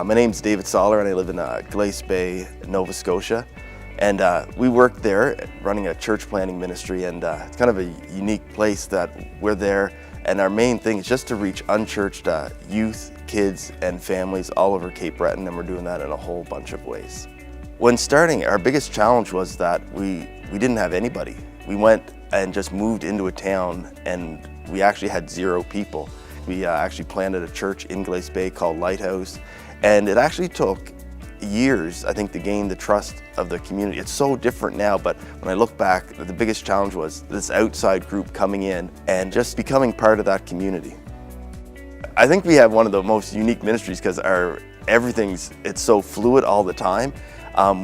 My name's Dave Sawler and I live in Glace Bay, Nova Scotia. And we work there running a church planting ministry, and it's kind of a unique place that we're there. And our main thing is just to reach unchurched youth, kids, and families all over Cape Breton, and we're doing that in a whole bunch of ways. When starting, our biggest challenge was that we didn't have anybody. We went and just moved into a town and we actually had 0 people. We actually planted a church in Glace Bay called Lighthouse, and it actually took years, I think, to gain the trust of the community. It's so different now, but when I look back, the biggest challenge was this outside group coming in and just becoming part of that community. I think we have one of the most unique ministries because it's so fluid all the time.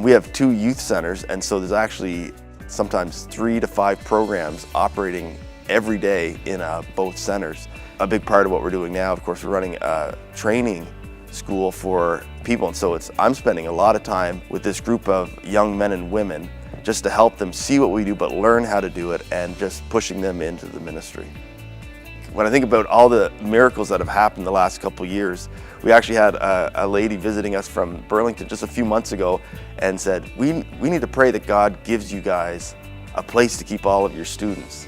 We have 2 youth centers, and so there's actually sometimes 3 to 5 programs operating every day in both centers. A big part of what we're doing now, of course, we're running a training school for people, and so I'm spending a lot of time with this group of young men and women just to help them see what we do but learn how to do it, and just pushing them into the ministry. When I think about all the miracles that have happened the last couple of years, we actually had a lady visiting us from Burlington just a few months ago and said, we need to pray that God gives you guys a place to keep all of your students.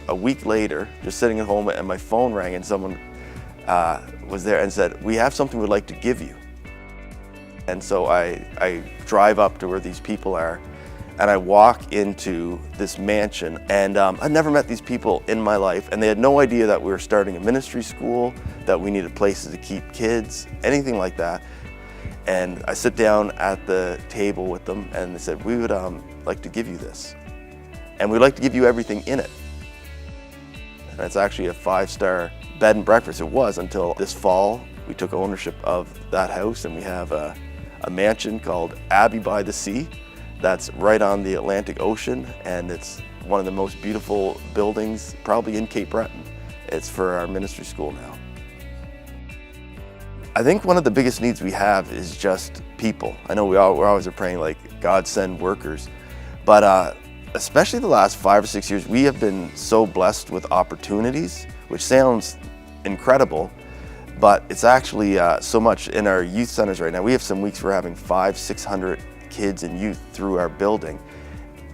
A week later, just sitting at home, and my phone rang and someone was there and said, we have something we'd like to give you. And so I drive up to where these people are, and I walk into this mansion, and I'd never met these people in my life, and they had no idea that we were starting a ministry school, that we needed places to keep kids, anything like that. And I sit down at the table with them, and they said, we would like to give you this, and we'd like to give you everything in it. And it's actually a 5-star bed and breakfast. It was until this fall. We took ownership of that house, and we have a mansion called Abbey by the Sea that's right on the Atlantic Ocean, and it's one of the most beautiful buildings probably in Cape Breton. It's for our ministry school now. I think one of the biggest needs we have is just people. I know we're always praying like God send workers, but especially the last 5 or 6 years, we have been so blessed with opportunities, which sounds incredible, but it's actually so much in our youth centers right now. We have some weeks we're having 500-600 kids and youth through our building.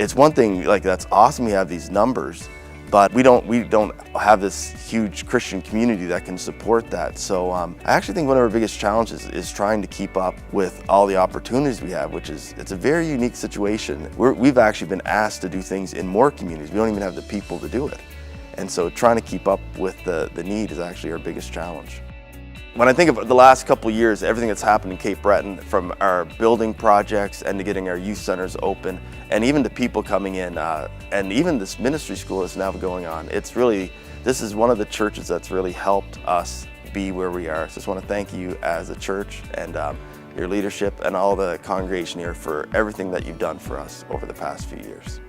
It's one thing, like, that's awesome we have these numbers, but we don't have this huge Christian community that can support that. So I actually think one of our biggest challenges is trying to keep up with all the opportunities we have, it's a very unique situation. We've actually been asked to do things in more communities. We don't even have the people to do it. And so trying to keep up with the need is actually our biggest challenge. When I think of the last couple of years, everything that's happened in Cape Breton, from our building projects and to getting our youth centers open, and even to people coming in, and even this ministry school that's now going on, this is one of the churches that's really helped us be where we are. So I just want to thank you as a church and your leadership and all the congregation here for everything that you've done for us over the past few years.